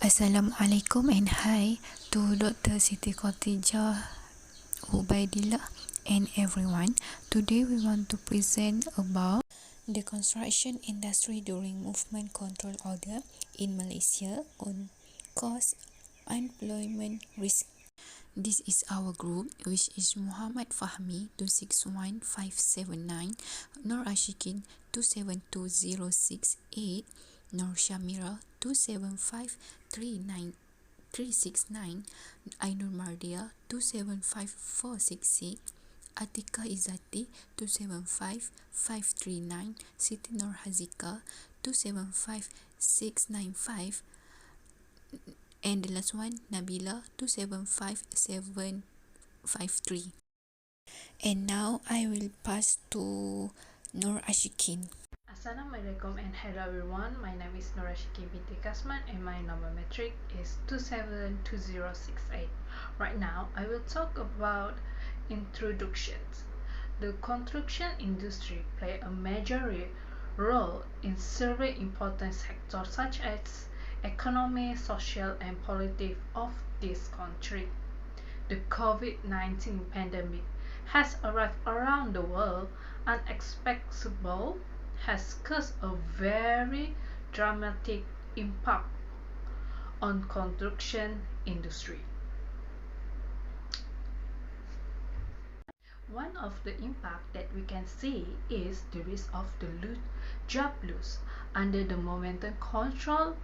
Assalamualaikum and hi to Dr. Siti Khotijah Ubaidillah and everyone. Today we want to present about the construction industry during movement control order in Malaysia on cost, unemployment risk. This is our group, which is Muhammad Fahmi 261579, Nur Ashikin 272068, Nur Shamira 27539369, Ainur Mardia 275466, Atika Izati 275539, Siti Nur Hazika 275695, and the last one Nabila 275753. And now I will pass to Nur Ashikin. Assalamualaikum and hello everyone. My name is Nur Ashikin binti Kasman and my number metric is 272068. Right now I will talk about introductions. The construction industry play a major role in several important sectors such as economy, social and politics of this country. The COVID-19 pandemic has arrived around the world unexpectedly, has caused a very dramatic impact on construction industry. One of the impact that we can see is the risk of the job loss under the Momentum Control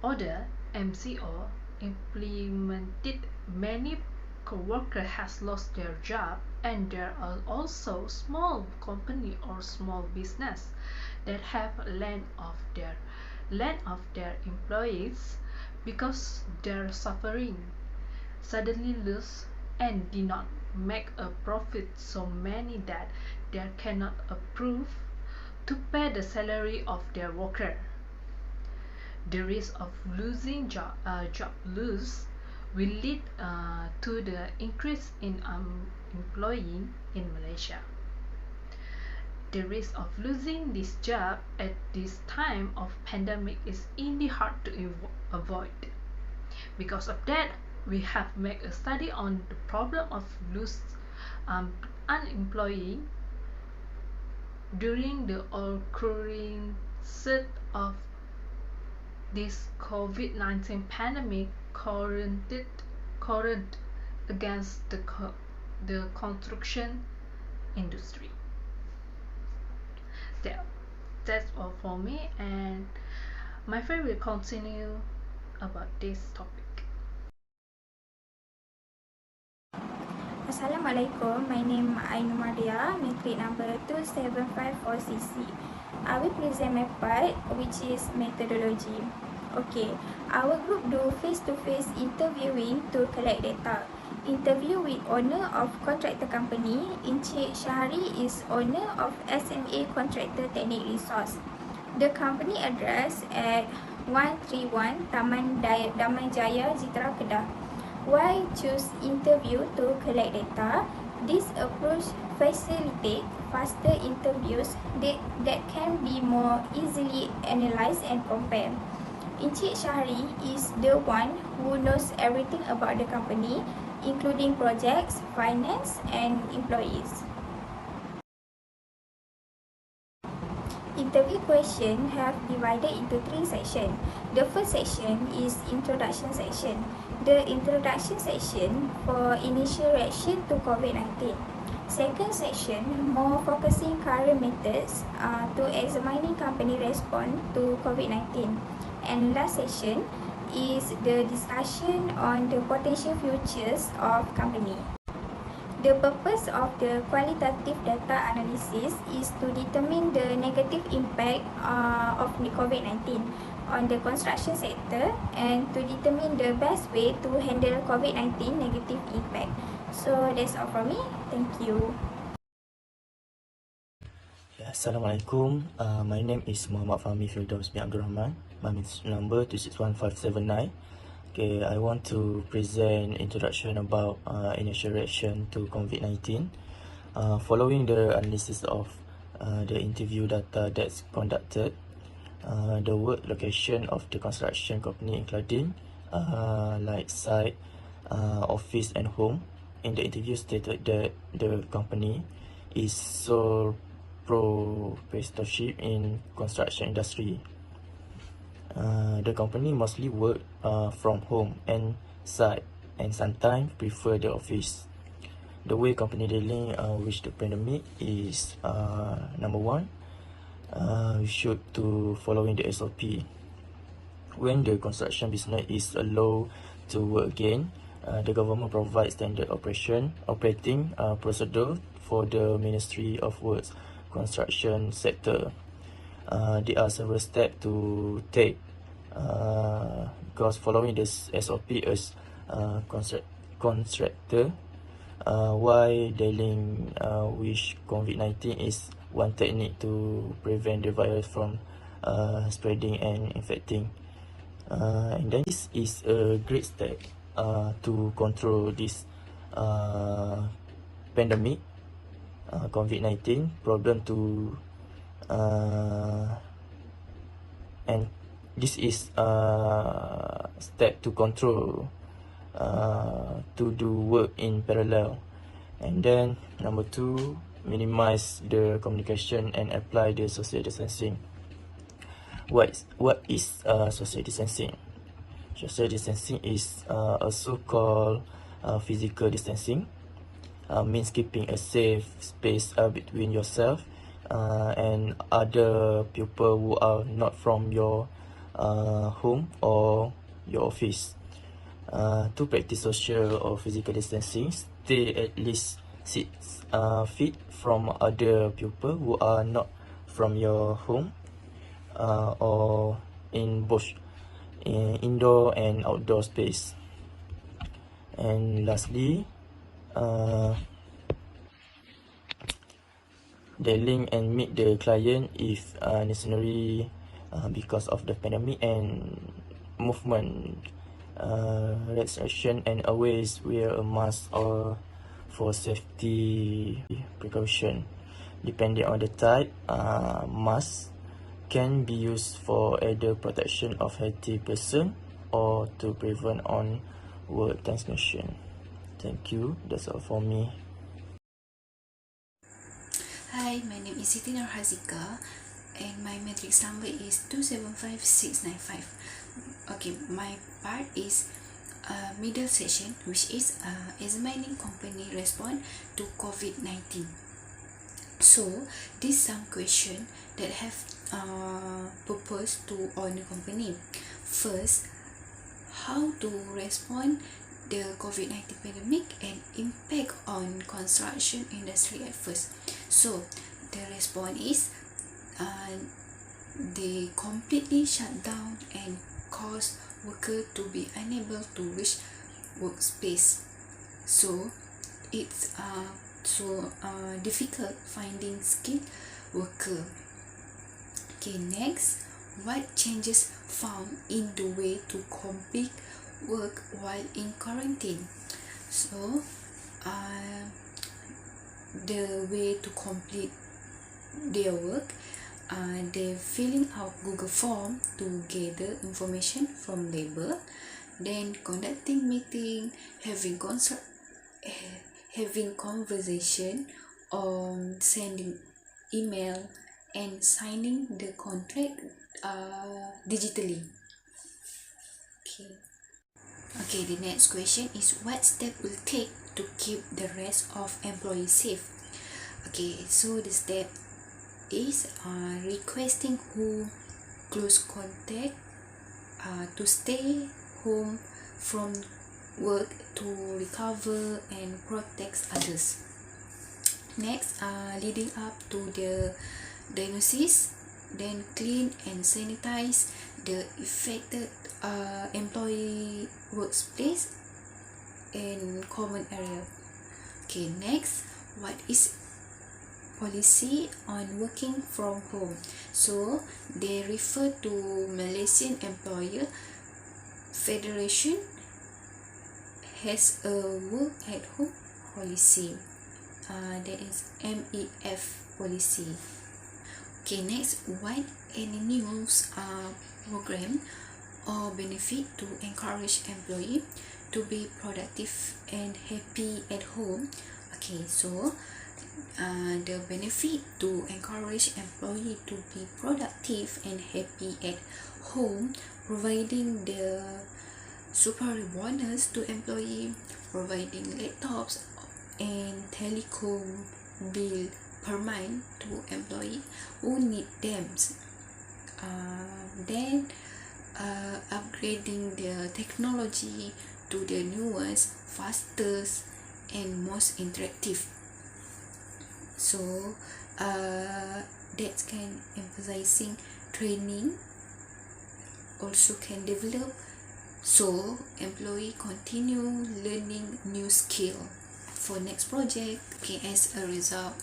Order (MCO) implemented. Many co-workers has lost their job, and there are also small company or small business that have laid off their employees because they're suffering suddenly lose and did not make a profit so many that they cannot approve to pay the salary of their worker. The risk of losing job loss will lead to the increase in employing in Malaysia. The risk of losing this job at this time of pandemic is indeed hard to avoid. Because of that, we have made a study on the problem of unemployed during the occurring set of this COVID-19 pandemic current against the construction industry. That's all for me, and my friend will continue about this topic. Assalamualaikum, my name is Ainur Mardia, metric number 2754cc. I will present my part, which is methodology. Okay, our group do face-to-face interviewing to collect data. Interview with owner of contractor company. Encik Syahri is owner of SMA Contractor Technic Resource. The company address at 131 Damai Jaya, Jitra, Kedah. Why choose interview to collect data? This approach facilitates faster interviews that can be more easily analyzed and compared. Encik Syahri is the one who knows everything about the company, including projects, finance, and employees. Interview question have divided into 3 sections. The first section is introduction section. The introduction section for initial reaction to COVID-19. Second section more focusing current methods to examining company response to COVID-19. And last section is the discussion on the potential futures of company. The purpose of the qualitative data analysis is to determine the negative impact of the COVID-19 on the construction sector and to determine the best way to handle COVID-19 negative impact. So that's all from me. Thank you. Assalamualaikum. My name is Muhammad Fahmi Firdaus bin Abdul Rahman. My number 261579. Okay, I want to present introduction about initial reaction to COVID-19. Following the analysis of the interview data that's conducted, the work location of the construction company in Kladin like site, office and home. In the interview stated that the company is so pro-pastorship in construction industry. The company mostly work from home and site and sometimes prefer the office. The way company dealing with the pandemic is number one, we should to following the SOP. When the construction business is allowed to work again, the government provides standard operating procedure for the Ministry of Works construction sector. There are several steps to take because following this SOP as contractor, why dealing with COVID-19 is one technique to prevent the virus from spreading and infecting. And then this is a great step to control this pandemic, COVID-19 problem to and this is a step to control to do work in parallel. And then number two, minimize the communication and apply the social distancing. What is social distancing? Social distancing is also called physical distancing. Means keeping a safe space between yourself and other people who are not from your home or your office. To practice social or physical distancing, stay at least 6 feet from other people who are not from your home or in both indoor and outdoor space. And lastly, dealing and meet the client if necessary because of the pandemic and movement restriction, and always wear a mask or for safety precaution. Depending on the type, mask can be used for either protection of healthy person or to prevent on work transmission. Thank you. That's all for me. Hi, my name is Siti Nurhazika and my matrix number is 275695. Okay, my part is middle section, which is examining company response to COVID-19. So this some question that have proposed to all the company. First, how to respond the COVID-19 pandemic and impact on construction industry at first. So the response is they completely shut down and cause worker to be unable to reach workspace. So it's difficult finding skilled worker. Okay, next, what changes found in the way to complete work while in quarantine? So the way to complete their work, they're filling out Google form to gather information from labor, then conducting meeting, having conversation, sending email, and signing the contract digitally. Okay, the next question is what step will take to keep the rest of employees safe? Okay, so the step is requesting who close contact to stay home from work to recover and protect others. Next, leading up to the diagnosis, then clean and sanitize the affected employee workplace and common area. Okay, next, what is policy on working from home? So they refer to Malaysian Employer Federation has a work at home policy, that is MEF policy. Okay, next, what any news program or benefit to encourage employee to be productive and happy at home. Okay, so the benefit to encourage employee to be productive and happy at home, providing the super bonus to employee, providing laptops and telecom bill per month to employee who need them. Then upgrading the technology to the newest, fastest, and most interactive. So that can emphasizing training also can develop, so employee continue learning new skill for next project. Okay, as a result,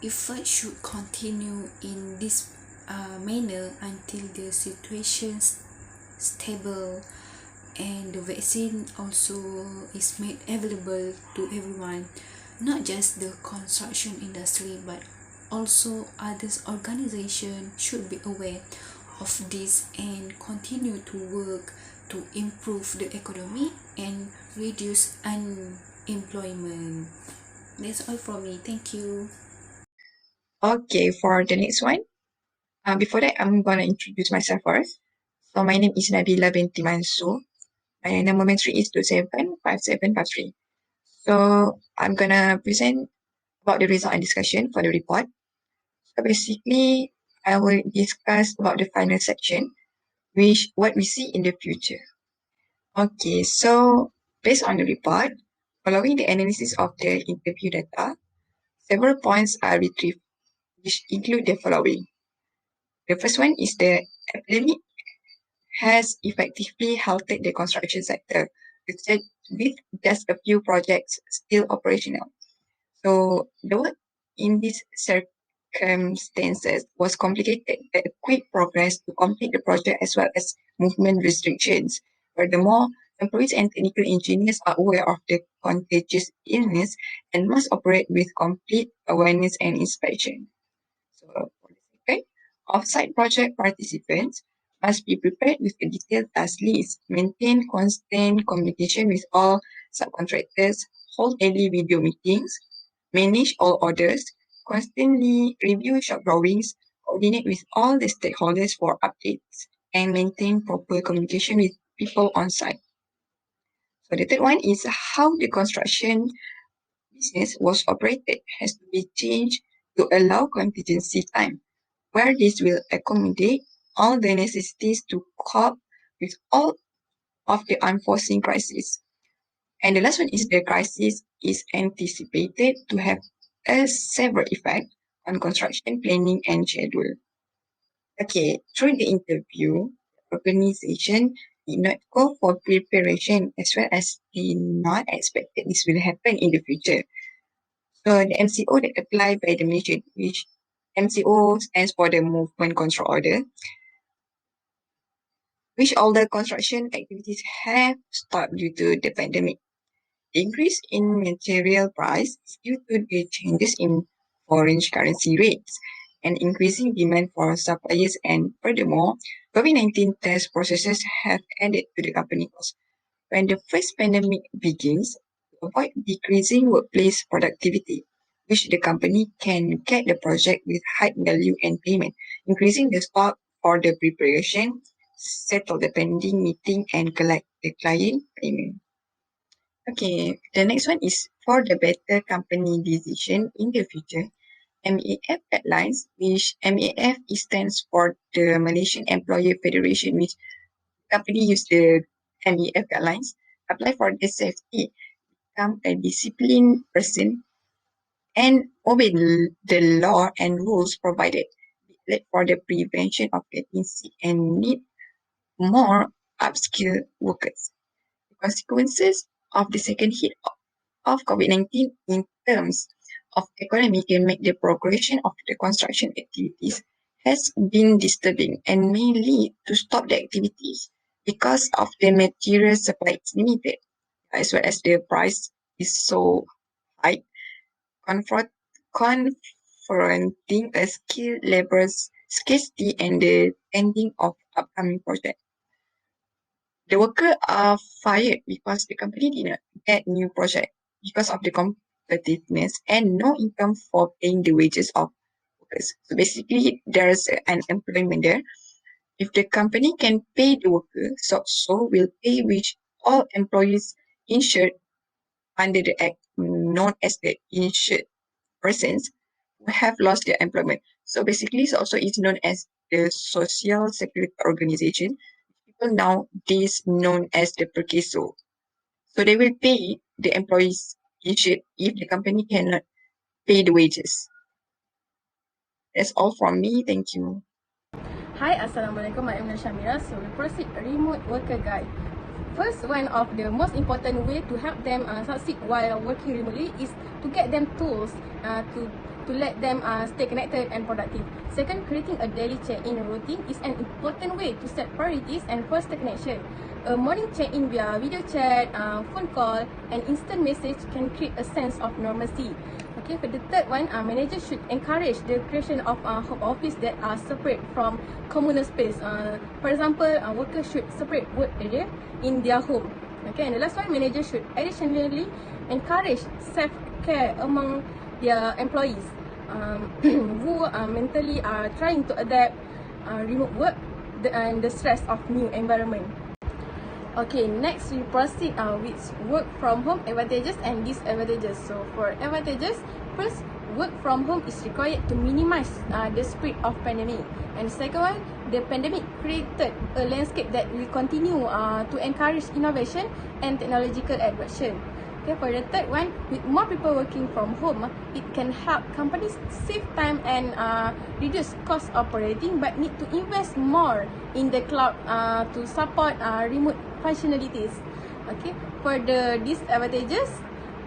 effort should continue in this manner until the situation stable and the vaccine also is made available to everyone, not just the construction industry but also others organization should be aware of this and continue to work to improve the economy and reduce unemployment. That's all from me. Thank you. Okay, for the next one, before that, I'm gonna introduce myself first. So my name is Nabila binti Mansur. My number entry is 275753. So I'm gonna present about the result and discussion for the report. So basically, I will discuss about the final section, which what we see in the future. Okay, so based on the report, following the analysis of the interview data, several points are retrieved, which include the following. The first one is the epidemic has effectively halted the construction sector, with just a few projects still operational. So the work in these circumstances was complicated by the quick progress to complete the project as well as movement restrictions. Furthermore, employees and technical engineers are aware of the contagious illness and must operate with complete awareness and inspection. So, for the second, off-site project participants must be prepared with a detailed task list, maintain constant communication with all subcontractors, hold daily video meetings, manage all orders, constantly review shop drawings, coordinate with all the stakeholders for updates, and maintain proper communication with people on site. So the third one is how the construction business was operated has to be changed to allow contingency time, where this will accommodate all the necessities to cope with all of the unforeseen crises. And the last one is the crisis is anticipated to have a severe effect on construction planning and schedule. Okay, through the interview, the organization did not go for preparation as well as did not expect that this will happen in the future. So the MCO that applied by the ministry, which MCO stands for the Movement Control Order, which all the construction activities have stopped due to the pandemic. The increase in material price is due to the changes in foreign currency rates and increasing demand for suppliers, and furthermore, COVID-19 test processes have added to the company cost. When the first pandemic begins, to avoid decreasing workplace productivity, which the company can get the project with high value and payment, increasing the stock for the preparation, settle the pending meeting, and collect the client payment. Okay, the next one is for the better company decision in the future. MEAF guidelines, which MEAF stands for the Malaysian Employer Federation, which company use the MEAF guidelines, apply for the safety, become a disciplined person, and obey the law and rules provided for the prevention of getting sick and need more upskilled workers. The consequences of the second hit of COVID-19 in terms of economy can make the progression of the construction activities has been disturbing and may lead to stop the activities because of the material supply is limited, as well as the price is so high, confronting a skilled laborers scarcity and the ending of upcoming projects. The workers are fired because the company did not get new project because of the competitiveness and no income for paying the wages of workers. So basically, there's an employment there. If the company can pay the worker, so will pay which all employees insured under the act, known as the insured persons who have lost their employment. So basically, it also is known as the Social Security Organization. People nowadays known as the Perkeso. So they will pay the employees insured if the company cannot pay the wages. That's all from me. Thank you. Hi, Assalamualaikum. I am Shamira. So we proceed remote worker guide. First, one of the most important way to help them succeed while working remotely is to get them tools to let them stay connected and productive. Second, creating a daily check-in routine is an important way to set priorities and foster connection. A morning check-in via video chat, phone call, and instant message can create a sense of normalcy. Okay, for the third one, managers should encourage the creation of home office that are separate from communal space. For example, workers should separate work area in their home. Okay, and the last one, managers should additionally encourage self-care among their employees who mentally are trying to adapt remote work and the stress of new environment. Okay, next we proceed with work from home advantages and disadvantages. So for advantages, first, work from home is required to minimize the spread of pandemic. And second one, the pandemic created a landscape that will continue to encourage innovation and technological adoption. Okay, for the third one, with more people working from home, it can help companies save time and reduce cost operating, but need to invest more in the cloud to support remote functionalities. Okay, for the disadvantages,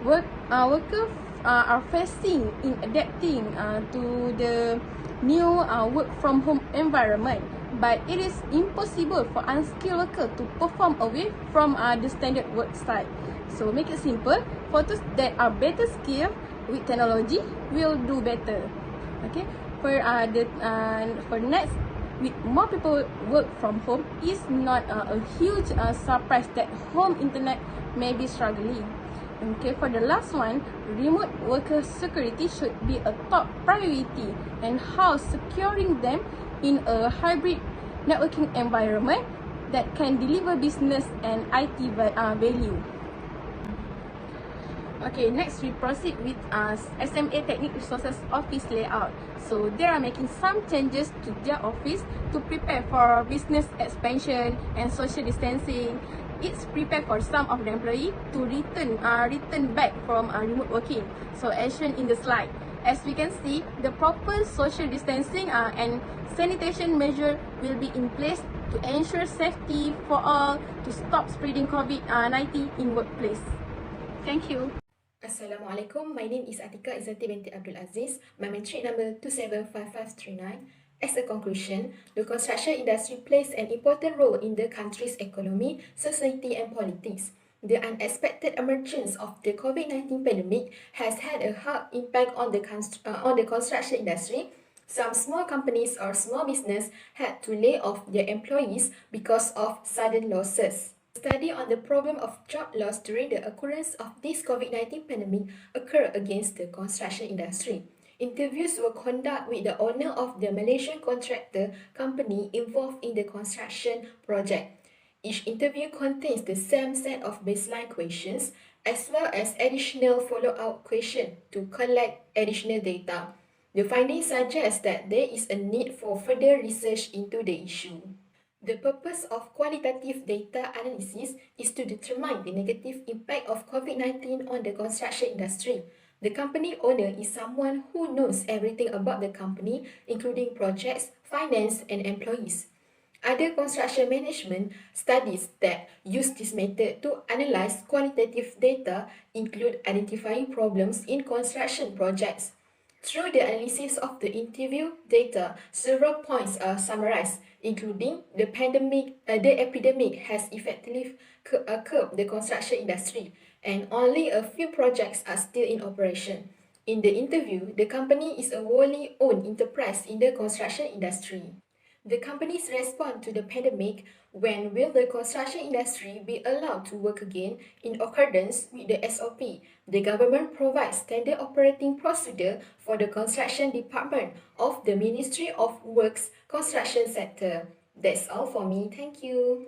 workers are facing in adapting to the new work from home environment, but it is impossible for unskilled workers to perform away from the standard work site. So make it simple, for those that are better skilled with technology will do better. Okay, for next, with more people work from home, is not a huge surprise that home internet may be struggling. Okay, for the last one, remote worker security should be a top priority, and how securing them in a hybrid networking environment that can deliver business and IT value. Okay, next we proceed with SMA Technic Resources Office layout. So they are making some changes to their office to prepare for business expansion and social distancing. It's prepared for some of the employee to return back from remote working. So as shown in the slide, as we can see, the proper social distancing and sanitation measure will be in place to ensure safety for all to stop spreading COVID-19 in workplace. Thank you. Assalamualaikum, my name is Atika Izzati binti Abdul Aziz, my metric number 275539. As a conclusion, the construction industry plays an important role in the country's economy, society and politics. The unexpected emergence of the COVID-19 pandemic has had a hard impact on the construction industry. Some small companies or small business had to lay off their employees because of sudden losses. Study on the problem of job loss during the occurrence of this COVID-19 pandemic occurred against the construction industry. Interviews were conducted with the owner of the Malaysian contractor company involved in the construction project. Each interview contains the same set of baseline questions as well as additional follow-up questions to collect additional data. The findings suggest that there is a need for further research into the issue. The purpose of qualitative data analysis is to determine the negative impact of COVID-19 on the construction industry. The company owner is someone who knows everything about the company, including projects, finance, and employees. Other construction management studies that use this method to analyze qualitative data include identifying problems in construction projects. Through the analysis of the interview data, several points are summarized, including the epidemic has effectively curbed the construction industry, and only a few projects are still in operation. In the interview, the company is a wholly owned enterprise in the construction industry. the companies respond to the pandemic? When will the construction industry be allowed to work again in accordance with the SOP? The government provides standard operating procedure for the construction department of the Ministry of Works construction sector. That's all for me. Thank you.